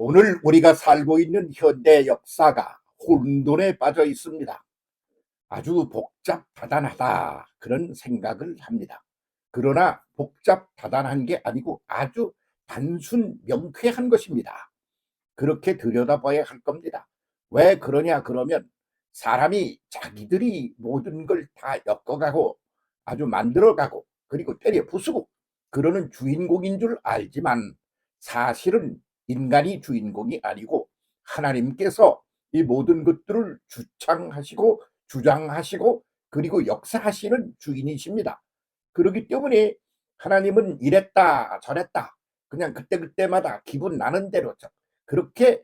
오늘 우리가 살고 있는 현대 역사가 혼돈에 빠져 있습니다. 아주 복잡다단하다 그런 생각을 합니다. 그러나 복잡다단한 게 아니고 아주 단순 명쾌한 것입니다. 그렇게 들여다봐야 할 겁니다. 왜 그러냐 그러면 사람이 자기들이 모든 걸 다 엮어가고 아주 만들어가고 그리고 때려 부수고 그러는 주인공인 줄 알지만 사실은 인간이 주인공이 아니고 하나님께서 이 모든 것들을 주창하시고 주장하시고 그리고 역사하시는 주인이십니다. 그렇기 때문에 하나님은 이랬다 저랬다 그냥 그때그때마다 기분 나는 대로 그렇게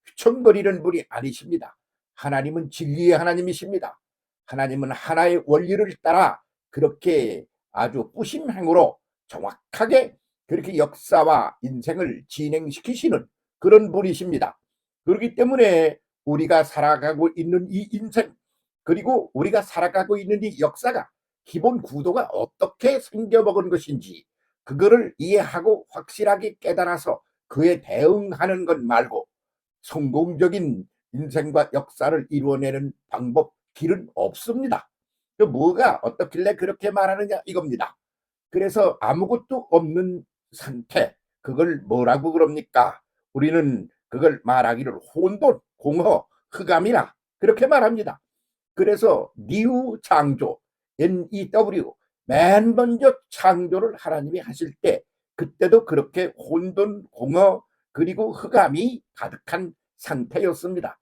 휘청거리는 분이 아니십니다. 하나님은 진리의 하나님이십니다. 하나님은 하나의 원리를 따라 그렇게 아주 뿌심행으로 정확하게 그렇게 역사와 인생을 진행시키시는 그런 분이십니다. 그렇기 때문에 우리가 살아가고 있는 이 인생 그리고 우리가 살아가고 있는 이 역사가 기본 구도가 어떻게 생겨먹은 것인지 그거를 이해하고 확실하게 깨달아서 그에 대응하는 것 말고 성공적인 인생과 역사를 이루어내는 방법, 길은 없습니다. 뭐가 어떻길래 그렇게 말하느냐 이겁니다. 그래서 아무것도 없는 상태, 그걸 뭐라고 그럽니까? 우리는 그걸 말하기를 혼돈, 공허, 흑암이라 그렇게 말합니다. 그래서 new 창조, NEW, 맨 먼저 창조를 하나님이 하실 때 그때도 그렇게 혼돈, 공허, 그리고 흑암이 가득한 상태였습니다.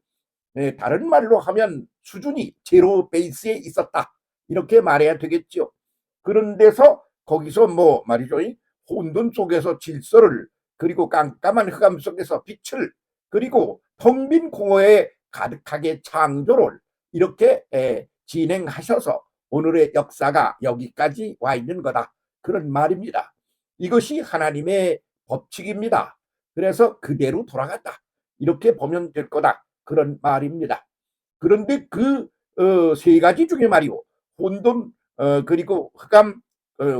네, 다른 말로 하면 수준이 제로 베이스에 있었다. 이렇게 말해야 되겠죠. 그런 데서 거기서 뭐 말이죠. 혼돈 속에서 질서를 그리고 깜깜한 흑암 속에서 빛을 그리고 텅 빈 공허에 가득하게 창조를 이렇게 진행하셔서 오늘의 역사가 여기까지 와 있는 거다. 그런 말입니다. 이것이 하나님의 법칙입니다. 그래서 그대로 돌아갔다. 이렇게 보면 될 거다. 그런 말입니다. 그런데 그 세 가지 중에 말이요. 혼돈 그리고 흑암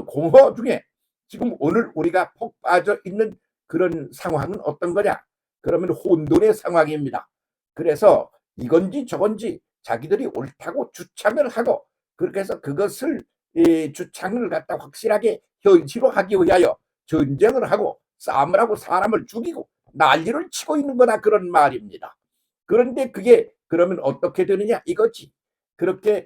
공허 중에 지금 오늘 우리가 폭 빠져 있는 그런 상황은 어떤 거냐? 그러면 혼돈의 상황입니다. 그래서 이건지 저건지 자기들이 옳다고 주창을 하고 그렇게 해서 그것을 주창을 갖다 확실하게 현실화하기 위하여 전쟁을 하고 싸움을 하고 사람을 죽이고 난리를 치고 있는 거다 그런 말입니다. 그런데 그게 그러면 어떻게 되느냐 이거지. 그렇게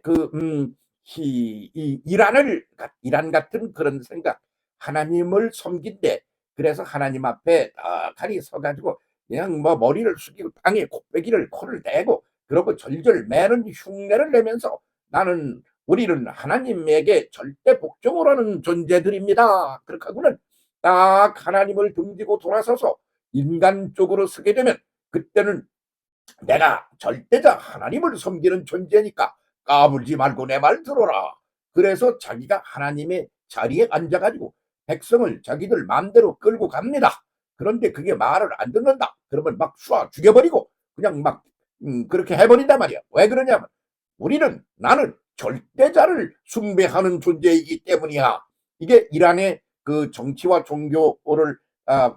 이란 같은 그런 생각, 하나님을 섬긴데 그래서 하나님 앞에 떡하니 서가지고 그냥 뭐 머리를 숙이고 땅에 코빼기를 코를 대고 그러고 절절 매는 흉내를 내면서 우리는 하나님에게 절대 복종을 하는 존재들입니다. 그렇게 하고는 딱 하나님을 등지고 돌아서서 인간 쪽으로 서게 되면 그때는 내가 절대자 하나님을 섬기는 존재니까 까불지 말고 내 말 들어라. 그래서 자기가 하나님의 자리에 앉아가지고 백성을 자기들 마음대로 끌고 갑니다. 그런데 그게 말을 안 듣는다. 그러면 막 쏴 죽여버리고 그냥 막 그렇게 해버린단 말이야. 왜 그러냐면 나는 절대자를 숭배하는 존재이기 때문이야. 이게 이란의 그 정치와 종교를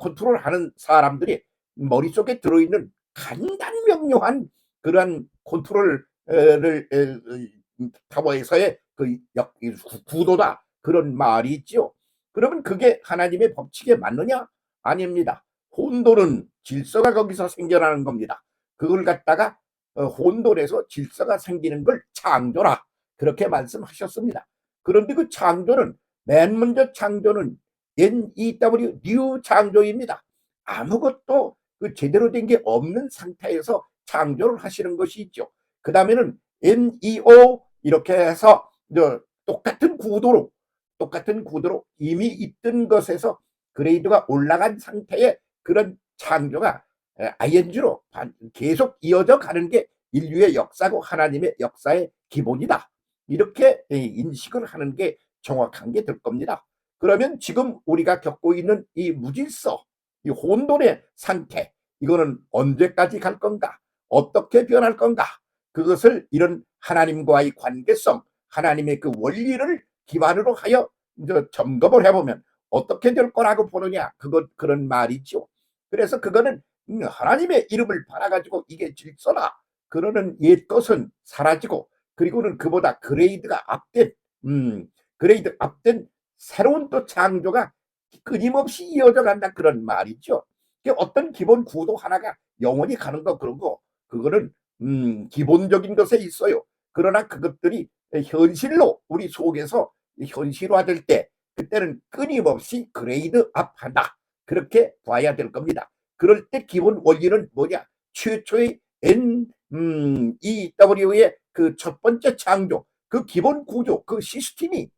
컨트롤하는 사람들이 머릿속에 들어있는 간단명료한 그러한 컨트롤을 타워에서의 그 구도다 그런 말이 있지요. 그러면 그게 하나님의 법칙에 맞느냐? 아닙니다. 혼돈은 질서가 거기서 생겨나는 겁니다. 그걸 갖다가 혼돈에서 질서가 생기는 걸 창조라 그렇게 말씀하셨습니다. 그런데 그 창조는 맨 먼저 창조는 NEW 뉴 창조입니다. 아무것도 그 제대로 된 게 없는 상태에서 창조를 하시는 것이 있죠. 그 다음에는 NEO 이렇게 해서 똑같은 구도로 이미 있던 것에서 그레이드가 올라간 상태의 그런 창조가 ING로 계속 이어져 가는 게 인류의 역사고 하나님의 역사의 기본이다. 이렇게 인식을 하는 게 정확한 게 될 겁니다. 그러면 지금 우리가 겪고 있는 이 무질서, 이 혼돈의 상태, 이거는 언제까지 갈 건가? 어떻게 변할 건가? 그것을 이런 하나님과의 관계성, 하나님의 그 원리를 기반으로 하여 이제 점검을 해보면 어떻게 될 거라고 보느냐? 그런 말이죠. 그래서 그거는 하나님의 이름을 팔아가지고 이게 질서다 그러는 옛 것은 사라지고, 그리고는 그보다 그레이드 앞된 새로운 또 창조가 끊임없이 이어져 간다 그런 말이죠. 어떤 기본 구도 하나가 영원히 가는 거, 그런 거, 그거는 기본적인 것에 있어요. 그러나 그것들이 현실로 우리 속에서 현실화될 때, 그때는 끊임없이 그레이드 업한다 그렇게 봐야 될 겁니다. 그럴 때 기본 원리는 뭐냐? 최초의 NEW의 그 첫 번째 창조, 그 기본 구조, 그 시스템이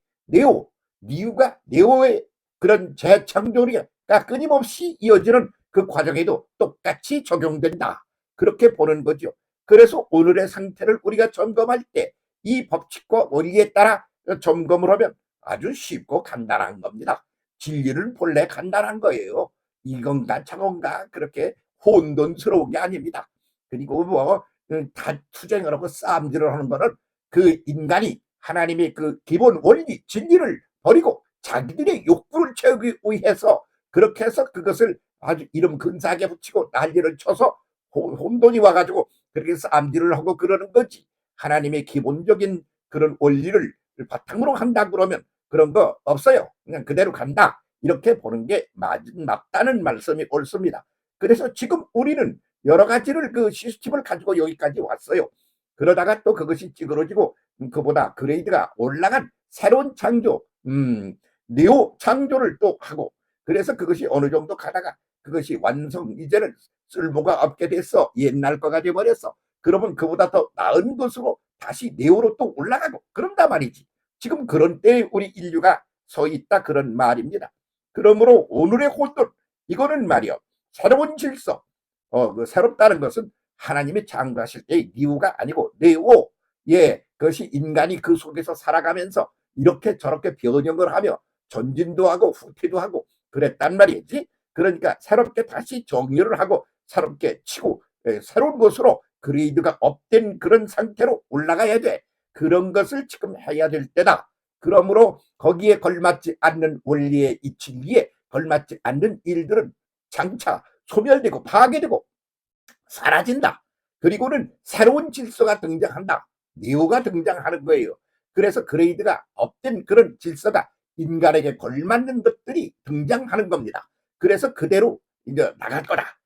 니우가 네오의 그런 재창조가 끊임없이 이어지는 그 과정에도 똑같이 적용된다. 그렇게 보는 거죠. 그래서 오늘의 상태를 우리가 점검할 때 이 법칙과 원리에 따라 점검을 하면 아주 쉽고 간단한 겁니다. 진리는 본래 간단한 거예요. 이건가 저건가 그렇게 혼돈스러운 게 아닙니다. 그리고 다 투쟁을 하고 싸움질을 하는 거는 그 인간이 하나님의 그 기본 원리 진리를 버리고 자기들의 욕구를 채우기 위해서 그렇게 해서 그것을 아주 이름 근사하게 붙이고 난리를 쳐서 혼돈이 와가지고 그렇게 싸움질을 하고 그러는 거지. 하나님의 기본적인 그런 원리를 바탕으로 한다 그러면 그런 거 없어요. 그냥 그대로 간다. 이렇게 보는 게 맞다는 말씀이 옳습니다. 그래서 지금 우리는 여러 가지를 그 시스템을 가지고 여기까지 왔어요. 그러다가 또 그것이 찌그러지고 그보다 그레이드가 올라간 새로운 창조, 네오 창조를 또 하고, 그래서 그것이 어느 정도 가다가 그것이 완성, 이제는 쓸모가 없게 됐어. 옛날 거가 돼버렸어. 그러면 그보다 더 나은 것으로 다시 네오로 또 올라가고 그런단 말이지. 지금 그런 때에 우리 인류가 서 있다 그런 말입니다. 그러므로 오늘의 혼돈, 이거는 말이요, 새로운 질서, 그 새롭다는 것은 하나님이 창조하실 때의 니우가 아니고 네오, 예, 그것이 인간이 그 속에서 살아가면서 이렇게 저렇게 변형을 하며 전진도 하고 후퇴도 하고 그랬단 말이지. 그러니까 새롭게 다시 정리를 하고 새롭게 치고 새로운 것으로 그레이드가 업된 그런 상태로 올라가야 돼. 그런 것을 지금 해야 될 때다. 그러므로 거기에 걸맞지 않는 원리의 이 진리에 걸맞지 않는 일들은 장차 소멸되고 파괴되고 사라진다. 그리고는 새로운 질서가 등장한다. 네오가 등장하는 거예요. 그래서 그레이드가 업된 그런 질서가 인간에게 걸맞는 것들이 등장하는 겁니다. 그래서 그대로 이제 나갈 거다.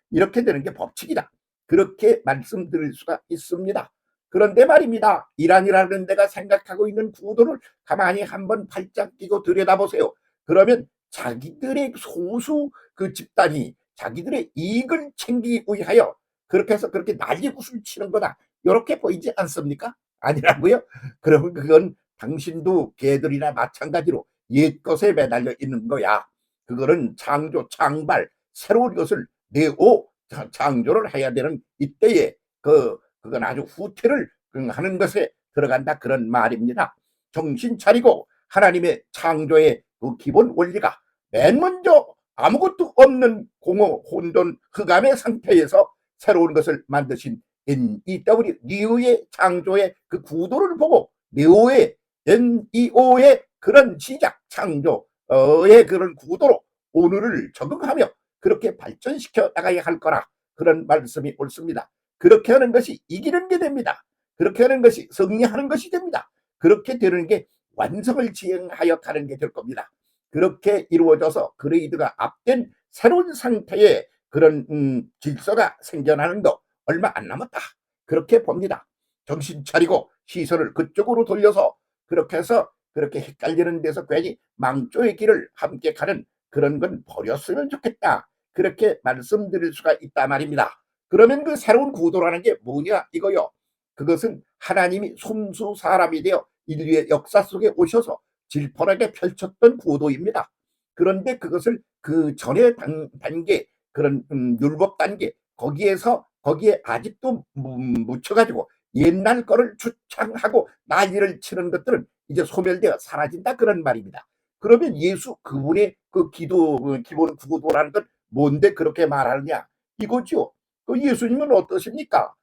이렇게 되는 게 법칙이다. 그렇게 말씀드릴 수가 있습니다. 그런데 말입니다. 이란이라는 데가 생각하고 있는 구도를 가만히 한번 발짝 끼고 들여다보세요. 그러면 자기들의 소수 그 집단이 자기들의 이익을 챙기기 위하여 그렇게 해서 그렇게 난리구슬 치는 거다. 이렇게 보이지 않습니까? 아니라고요? 그러면 그건 당신도 개들이나 마찬가지로 옛 것에 매달려 있는 거야. 그거는 창조, 창발, 새로운 것을 내오 창조를 해야 되는 이때에 그건 아주 후퇴를 하는 것에 들어간다 그런 말입니다. 정신 차리고 하나님의 창조의 그 기본 원리가 맨 먼저 아무것도 없는 공허, 혼돈, 흑암의 상태에서 새로운 것을 만드신 NEW, 니우의 창조의 그 구도를 보고 네오의 NEO의 그런 시작, 창조의 그런 구도로 오늘을 적응하며 그렇게 발전시켜 나가야 할 거라 그런 말씀이 옳습니다. 그렇게 하는 것이 이기는 게 됩니다. 그렇게 하는 것이 승리하는 것이 됩니다. 그렇게 되는 게 완성을 지향하여 가는 게 될 겁니다. 그렇게 이루어져서 그레이드가 앞된 새로운 상태의 그런 질서가 생겨나는 거 얼마 안 남았다. 그렇게 봅니다. 정신 차리고 시선을 그쪽으로 돌려서 그렇게 해서 그렇게 헷갈리는 데서 괜히 망조의 길을 함께 가는 그런 건 버렸으면 좋겠다. 그렇게 말씀드릴 수가 있단 말입니다. 그러면 그 새로운 구도라는 게 뭐냐 이거요. 그것은 하나님이 손수 사람이 되어 인류의 역사 속에 오셔서 질펀하게 펼쳤던 구도입니다. 그런데 그것을 그 전의 단계, 그런 율법 단계, 거기에 아직도 묻혀가지고 옛날 거를 주창하고 난리를 치는 것들은 이제 소멸되어 사라진다 그런 말입니다. 그러면 예수 그분의 그 기도, 그 기본 구도라는 건 뭔데 그렇게 말하느냐 이거죠. 그 예수님은 어떠십니까?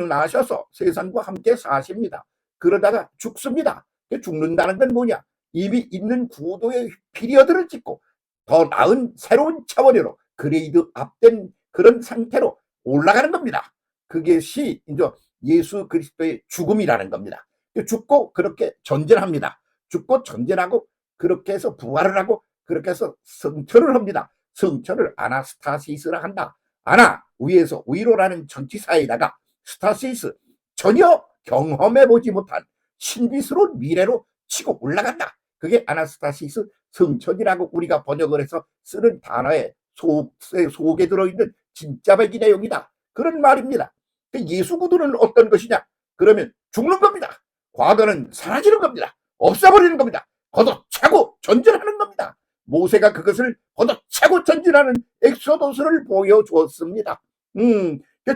나셔서 세상과 함께 사십니다. 그러다가 죽습니다. 죽는다는 건 뭐냐? 이미 있는 구도의 피리어드를 찍고 더 나은 새로운 차원으로 그레이드 앞된 그런 상태로 올라가는 겁니다. 그것이 이제 예수 그리스도의 죽음이라는 겁니다. 죽고 그렇게 전진합니다. 죽고 전진하고 그렇게 해서 부활을 하고 그렇게 해서 성천을 합니다. 성천을 아나스타시스라 한다. 아나 위에서 위로라는 전치사에다가 스타시스 전혀 경험해보지 못한 신비스러운 미래로 치고 올라간다. 그게 아나스타시스 성천이라고 우리가 번역을 해서 쓰는 단어의 속에 들어있는 진짜 백이 내용이다. 그런 말입니다. 예수 구도는 어떤 것이냐? 그러면 죽는 겁니다. 과거는 사라지는 겁니다. 없애버리는 겁니다. 걷어차고 전진하는 겁니다. 모세가 그것을 걷어차고 전진하는 엑소도스를 보여주었습니다.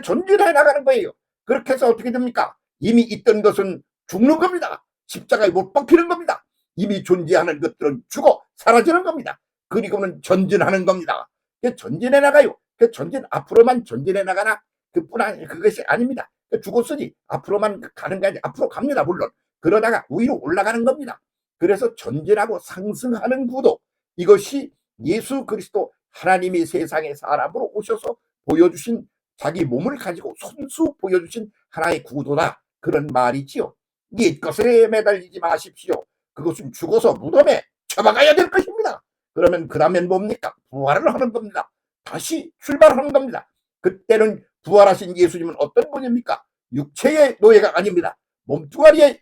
전진해 나가는 거예요. 그렇게 해서 어떻게 됩니까? 이미 있던 것은 죽는 겁니다. 십자가에 못 박히는 겁니다. 이미 존재하는 것들은 죽어 사라지는 겁니다. 그리고는 전진하는 겁니다. 전진해 나가요. 전진 앞으로만 전진해 나가나 그것이 아닙니다. 죽었으니 앞으로만 가는 게 아니라 앞으로 갑니다. 물론 그러다가 위로 올라가는 겁니다. 그래서 전진하고 상승하는 구도, 이것이 예수 그리스도 하나님이 세상에 사람으로 오셔서 보여주신 자기 몸을 가지고 손수 보여주신 하나의 구도다. 그런 말이지요. 옛것에 매달리지 마십시오. 그것은 죽어서 무덤에 처박아야 될 것입니다. 그러면 그 다음엔 뭡니까? 부활을 하는 겁니다. 다시 출발하는 겁니다. 그때는 부활하신 예수님은 어떤 분입니까? 육체의 노예가 아닙니다. 몸뚱아리의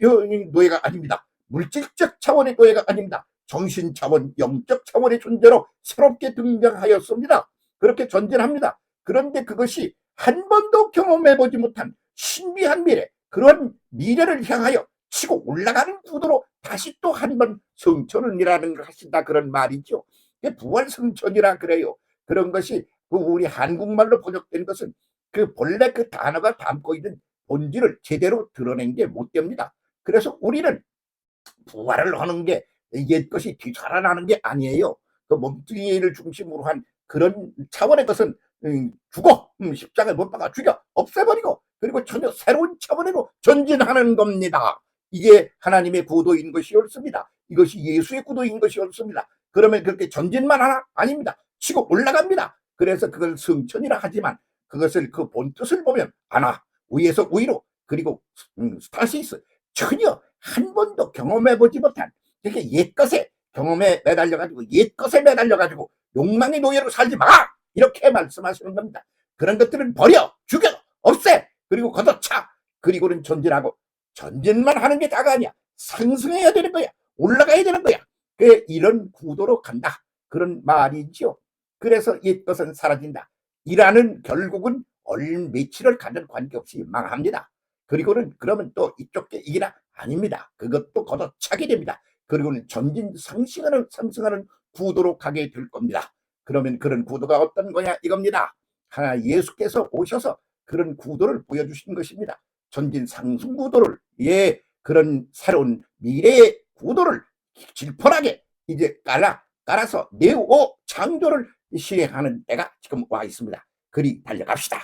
노예가 아닙니다. 물질적 차원의 노예가 아닙니다. 정신 차원, 영적 차원의 존재로 새롭게 등장하였습니다. 그렇게 전진합니다. 그런데 그것이 한 번도 경험해보지 못한 신비한 미래, 그런 미래를 향하여 치고 올라가는 구도로 다시 또 한 번 성천이라는 걸 하신다. 그런 말이죠. 부활 성천이라 그래요. 그런 것이 우리 한국말로 번역된 것은 그 본래 그 단어가 담고 있는 본질을 제대로 드러낸 게 못 됩니다. 그래서 우리는 부활을 하는 게 옛것이 되살아나는 게 아니에요. 그 몸뚱이를 중심으로 한 그런 차원의 것은 죽어 십자가에 못 박아 죽여 없애버리고 그리고 전혀 새로운 차원으로 전진하는 겁니다. 이게 하나님의 구도인 것이 옳습니다. 이것이 예수의 구도인 것이 옳습니다. 그러면 그렇게 전진만 하나? 아닙니다. 치고 올라갑니다. 그래서 그걸 성천이라 하지만 그것을 그 본뜻을 보면 아나 위에서 위로 그리고 스타시스 전혀 한 번도 경험해보지 못한 이렇게 옛것에 경험에 매달려가지고 옛것에 매달려가지고 욕망의 노예로 살지 마! 이렇게 말씀하시는 겁니다. 그런 것들은 버려! 죽여! 없애! 그리고 걷어차! 그리고는 전진하고 전진만 하는 게 다가 아니야. 상승해야 되는 거야. 올라가야 되는 거야. 이런 구도로 간다. 그런 말이죠. 그래서 옛것은 사라진다. 이라는 결국은 며칠을 가는 관계없이 망합니다. 그리고는 그러면 또 이쪽 게 이기나 아닙니다. 그것도 걷어차게 됩니다. 그리고는 전진 상승하는 구도로 가게 될 겁니다. 그러면 그런 구도가 어떤 거냐 이겁니다. 하나 예수께서 오셔서 그런 구도를 보여주신 것입니다. 전진 상승 구도를 그런 새로운 미래의 구도를 질펀하게 이제 깔아서 네오 창조를 실행하는 때가 지금 와 있습니다. 그리 달려갑시다.